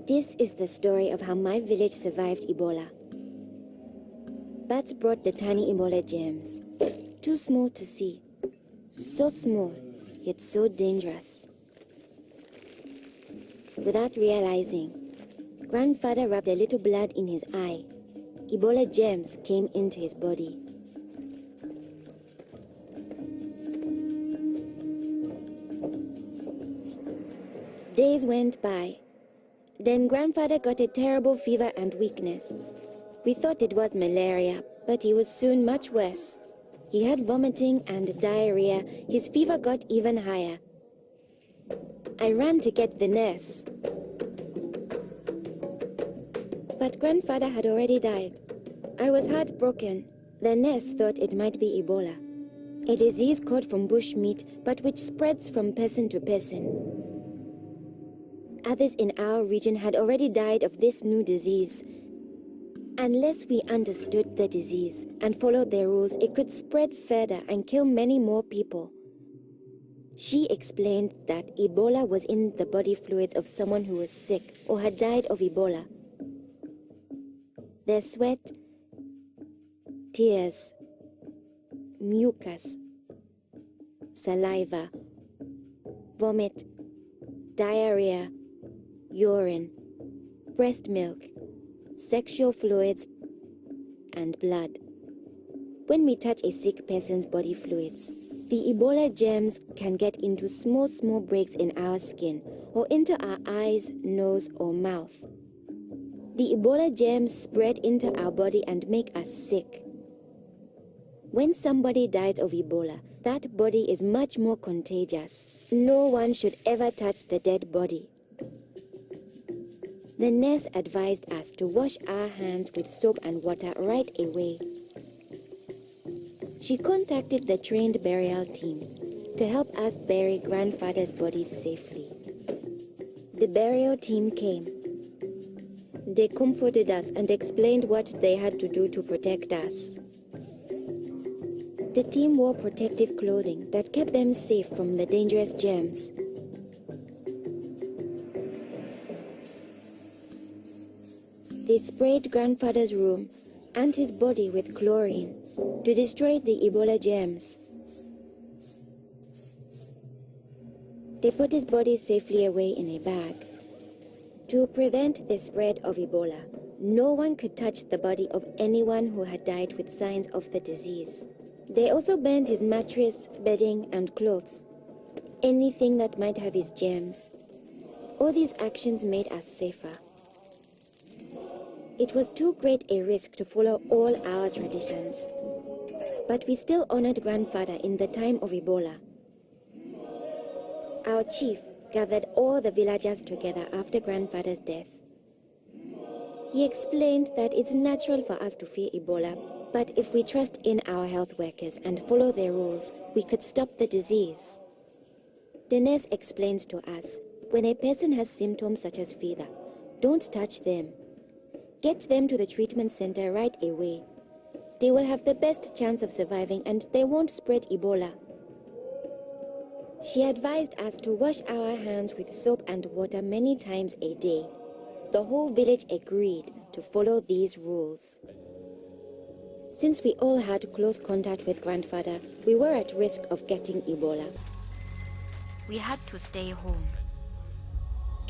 This is the story of how my village survived Ebola. Bats brought the tiny Ebola germs, too small to see, so small, yet so dangerous. Without realizing, Grandfather rubbed a little blood in his eye. Ebola germs came into his body. Days went by. Then Grandfather got a terrible fever and weakness. We thought it was malaria, but he was soon much worse. He had vomiting and diarrhea. His fever got even higher. I ran to get the nurse. But Grandfather had already died. I was heartbroken. The nurse thought it might be Ebola, a disease caught from bush meat, but which spreads from person to person. Others in our region had already died of this new disease. Unless we understood the disease and followed the rules, it could spread further and kill many more people. She explained that Ebola was in the body fluids of someone who was sick or had died of Ebola. Their sweat, tears, mucus, saliva, vomit, diarrhea, urine, breast milk, sexual fluids, and blood. When we touch a sick person's body fluids, the Ebola germs can get into small breaks in our skin or into our eyes, nose, or mouth. The Ebola germs spread into our body and make us sick. When somebody dies of Ebola, that body is much more contagious. No one should ever touch the dead body. The nurse advised us to wash our hands with soap and water right away. She contacted the trained burial team to help us bury Grandfather's body safely. The burial team came. They comforted us and explained what they had to do to protect us. The team wore protective clothing that kept them safe from the dangerous germs. They sprayed Grandfather's room and his body with chlorine to destroy the Ebola germs. They put his body safely away in a bag. To prevent the spread of Ebola, no one could touch the body of anyone who had died with signs of the disease. They also burned his mattress, bedding, and clothes, anything that might have his germs. All these actions made us safer. It was too great a risk to follow all our traditions, but we still honored Grandfather in the time of Ebola. Our chief gathered all the villagers together after Grandfather's death. He explained that it's natural for us to fear Ebola, but if we trust in our health workers and follow their rules, we could stop the disease. The nurse explained to us, when a person has symptoms such as fever, don't touch them. Get them to the treatment center right away. They will have the best chance of surviving and they won't spread Ebola. She advised us to wash our hands with soap and water many times a day. The whole village agreed to follow these rules. Since we all had close contact with Grandfather, we were at risk of getting Ebola. We had to stay home.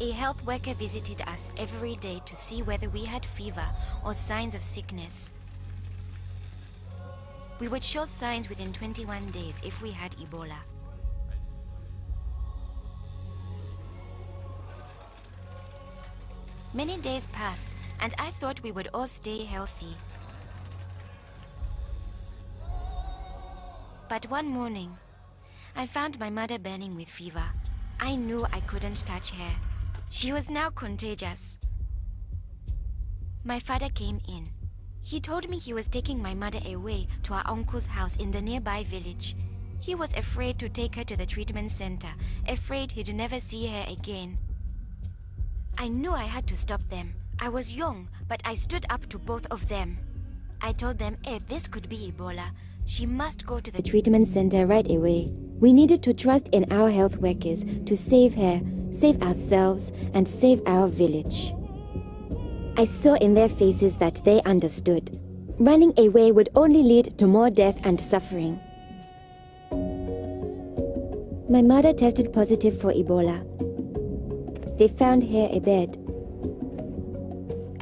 A health worker visited us every day to see whether we had fever or signs of sickness. We would show signs within 21 days if we had Ebola. Many days passed, and I thought we would all stay healthy. But one morning, I found my mother burning with fever. I knew I couldn't touch her. She was now contagious. My father came in. He told me he was taking my mother away to our uncle's house in the nearby village. He was afraid to take her to the treatment center, afraid he'd never see her again. I knew I had to stop them. I was young, but I stood up to both of them. I told them, this could be Ebola. She must go to the treatment center right away. We needed to trust in our health workers to save her, save ourselves, and save our village. I saw in their faces that they understood. Running away would only lead to more death and suffering. My mother tested positive for Ebola. They found her a bed.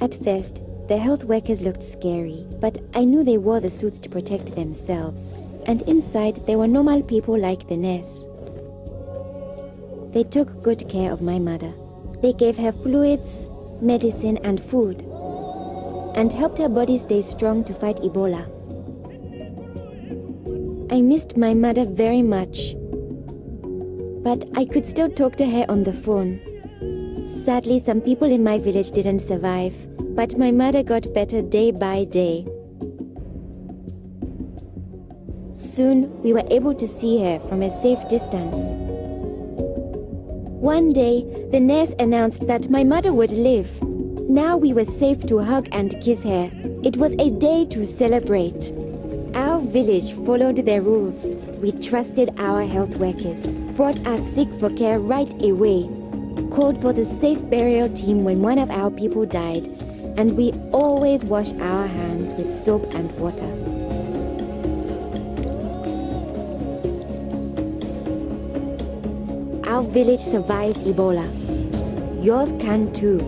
At first, the health workers looked scary, but I knew they wore the suits to protect themselves. And inside, they were normal people like the nurse. They took good care of my mother. They gave her fluids, medicine, and food, and helped her body stay strong to fight Ebola. I missed my mother very much, but I could still talk to her on the phone. Sadly, some people in my village didn't survive, but my mother got better day by day. Soon, we were able to see her from a safe distance. One day, the nurse announced that my mother would live. Now we were safe to hug and kiss her. It was a day to celebrate. Our village followed their rules. We trusted our health workers, brought us sick for care right away, called for the safe burial team when one of our people died, and we always wash our hands with soap and water. Our village survived Ebola. Yours can too.